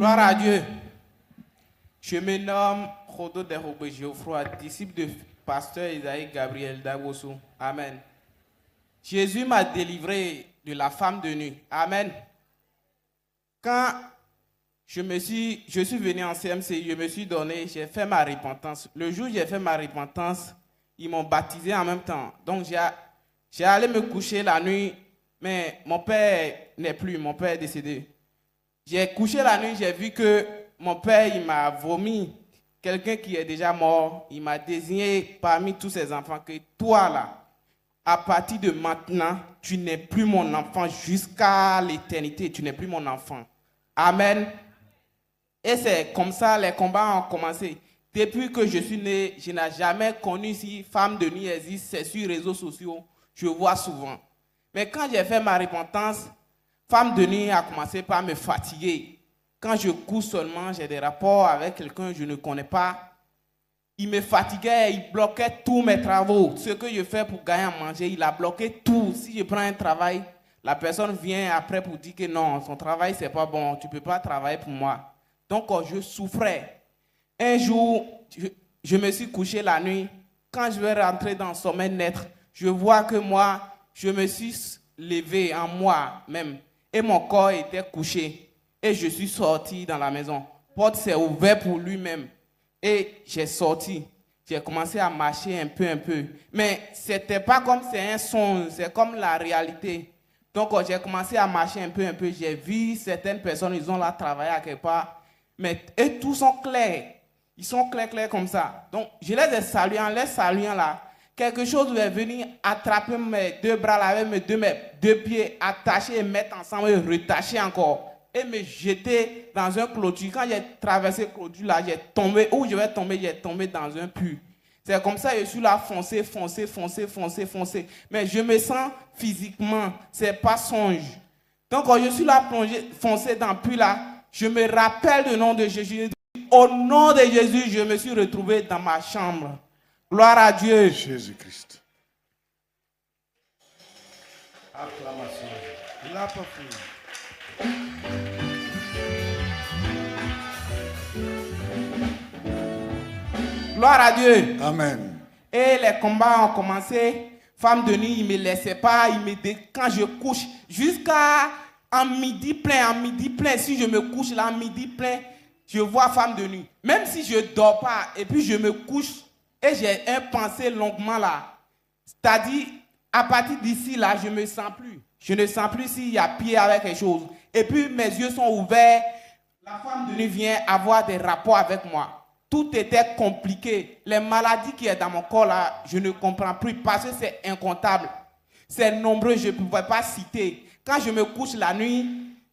Gloire à Dieu. Je me nomme Rodo Derobe Geoffroy, disciple de pasteur Isaïe Gabriel Dagoso. Amen. Jésus m'a délivré de la femme de nuit. Amen. Quand je suis venu en CMC, je me suis donné, j'ai fait ma repentance. Le jour où j'ai fait ma repentance, ils m'ont baptisé en même temps. Donc j'ai allé me coucher la nuit, mais mon père n'est plus, mon père est décédé. J'ai couché la nuit, j'ai vu que mon père, il m'a vomi. Quelqu'un qui est déjà mort, il m'a désigné parmi tous ses enfants que toi là, à partir de maintenant, tu n'es plus mon enfant jusqu'à l'éternité, tu n'es plus mon enfant. Amen. Et c'est comme ça, les combats ont commencé. Depuis que je suis né, je n'ai jamais connu si femme de nuit existe, c'est sur les réseaux sociaux, je vois souvent. Mais quand j'ai fait ma repentance, femme de nuit a commencé par me fatiguer. Quand je couche seulement, j'ai des rapports avec quelqu'un que je ne connais pas. Il me fatiguait, il bloquait tous mes travaux. Ce que je fais pour gagner à manger, il a bloqué tout. Si je prends un travail, la personne vient après pour dire que non, son travail, c'est pas bon, tu ne peux pas travailler pour moi. Donc, je souffrais. Un jour, je me suis couché la nuit. Quand je vais rentrer dans le sommeil naître, je vois que moi, je me suis levé en moi-même. Et mon corps était couché. Et je suis sorti dans la maison. La porte s'est ouverte pour lui-même. Et j'ai sorti. J'ai commencé à marcher un peu. Mais ce n'était pas comme c'est un songe, c'est comme la réalité. Donc j'ai commencé à marcher un peu. J'ai vu certaines personnes, ils ont là travaillé à quelque part. Mais eux tous sont clairs. Ils sont clairs comme ça. Donc je les ai salués. En les saluant là, quelque chose est venu attraper mes deux bras là, avec mes deux pieds attachés et mettre ensemble et retacher encore. Et me jeter dans un clôture. Quand j'ai traversé le clôture là, j'ai tombé. Où je vais tomber, j'ai tombé dans un puits. C'est comme ça que je suis là, foncé. Mais je me sens physiquement, c'est pas songe. Donc quand je suis là, plongé, foncé dans le puits là, je me rappelle le nom de Jésus. Au nom de Jésus, je me suis retrouvé dans ma chambre. Gloire à Dieu. Jésus-Christ. Acclamation. La parfume. Gloire à Dieu. Amen. Et les combats ont commencé. Femme de nuit, il ne me laissait pas. Quand je couche, jusqu'à en midi plein. Si je me couche là, en midi plein, je vois femme de nuit. Même si je ne dors pas, et puis je me couche, et j'ai un pensée longuement là. C'est-à-dire, à partir d'ici là, je ne me sens plus. Je ne sens plus s'il y a pied avec quelque chose. Et puis mes yeux sont ouverts. La femme de nuit vient avoir des rapports avec moi. Tout était compliqué. Les maladies qui sont dans mon corps là, je ne comprends plus parce que c'est incontable. C'est nombreux, je ne pouvais pas citer. Quand je me couche la nuit,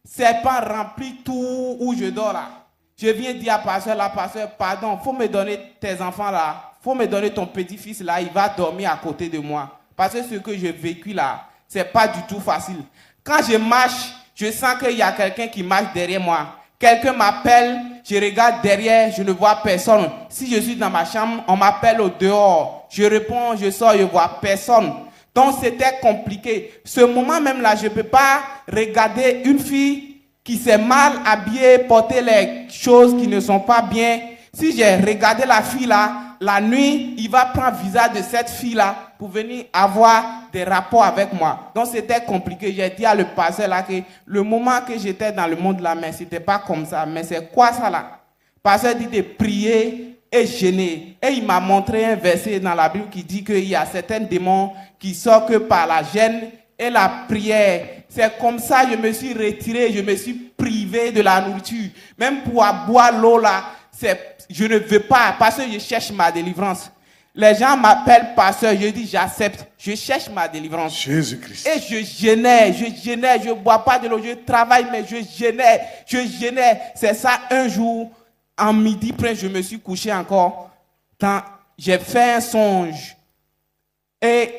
serpent remplit tout où je dors là. Je viens dire à pasteur, pardon, il faut me donner tes enfants là. Il faut me donner ton petit-fils là, il va dormir à côté de moi. Parce que ce que j'ai vécu là, ce n'est pas du tout facile. Quand je marche, je sens qu'il y a quelqu'un qui marche derrière moi. Quelqu'un m'appelle, je regarde derrière, je ne vois personne. Si je suis dans ma chambre, on m'appelle au dehors. Je réponds, je sors, je ne vois personne. Donc c'était compliqué. Ce moment même là, je ne peux pas regarder une fille qui s'est mal habillée, porter les choses qui ne sont pas bien. Si j'ai regardé la fille là, la nuit, il va prendre le visage de cette fille-là pour venir avoir des rapports avec moi. Donc, c'était compliqué. J'ai dit à le pasteur là que le moment que j'étais dans le monde là, mais ce n'était pas comme ça. Mais c'est quoi ça là? Le pasteur dit de prier et jeûner. Et il m'a montré un verset dans la Bible qui dit qu'il y a certains démons qui sortent que par la jeûne et la prière. C'est comme ça que je me suis retiré, je me suis privé de la nourriture. Même pour boire l'eau là, je ne veux pas parce que je cherche ma délivrance. Les gens m'appellent pasteur, je dis j'accepte, je cherche ma délivrance. Jésus-Christ. Et je jeûnais, je ne bois pas de l'eau, je travaille, mais je jeûnais. C'est ça, un jour, en midi près, je me suis couché encore. J'ai fait un songe. Et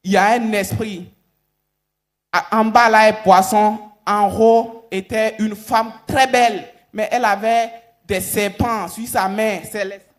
il y a un esprit. En bas là, un poisson. En haut était une femme très belle. Mais elle avait des serpents sur sa main.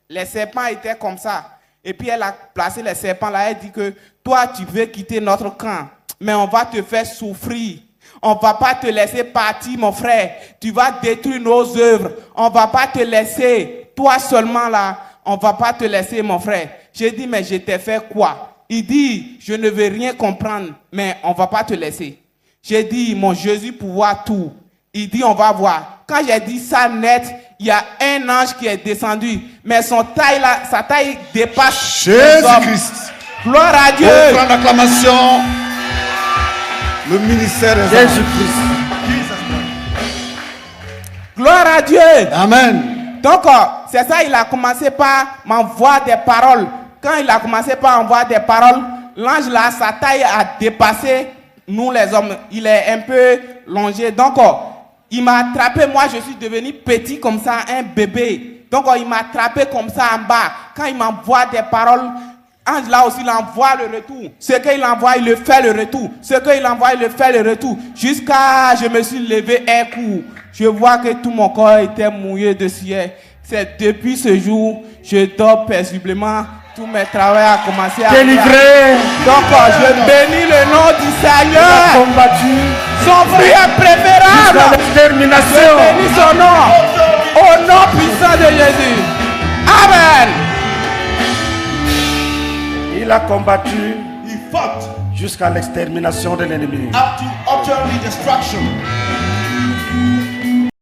Les serpents étaient comme ça. Et puis elle a placé les serpents là. Elle dit que toi, tu veux quitter notre camp. Mais on va te faire souffrir. On ne va pas te laisser partir, mon frère. Tu vas détruire nos œuvres. On ne va pas te laisser. Toi seulement là, on ne va pas te laisser, mon frère. J'ai dit, mais je t'ai fait quoi? Il dit, je ne veux rien comprendre, mais on ne va pas te laisser. J'ai dit, mon Jésus pouvoir tout. Il dit, on va voir. Quand j'ai dit ça net, il y a un ange qui est descendu, mais sa taille dépasse Jésus-Christ. Gloire à Dieu. Offrant l'acclamation. Le ministère est Jésus-Christ. Gloire à Dieu. Amen. Donc, c'est ça, il a commencé par m'envoyer des paroles. Quand il a commencé par m'envoyer des paroles, l'ange là, sa taille a dépassé nous les hommes. Il est un peu longé. Donc, il m'a attrapé. Moi, je suis devenu petit comme ça, un bébé. Donc, il m'a attrapé comme ça en bas. Quand il m'envoie des paroles, ange là aussi, il envoie le retour. Ce qu'il envoie, il le fait le retour. Ce qu'il envoie, il le fait le retour. Jusqu'à je me suis levé un coup. Je vois que tout mon corps était mouillé de sueur. C'est depuis ce jour, je dors paisiblement. Tous mes travaux ont commencé à Délivré. Donc, je bénis le nom du Seigneur. Combattu. Son frère préférable. Jusqu'à l'extermination. Je bénis son nom. Au nom puissant de Jésus. Amen. Il a combattu He fought jusqu'à l'extermination de l'ennemi. up to utterly destruction.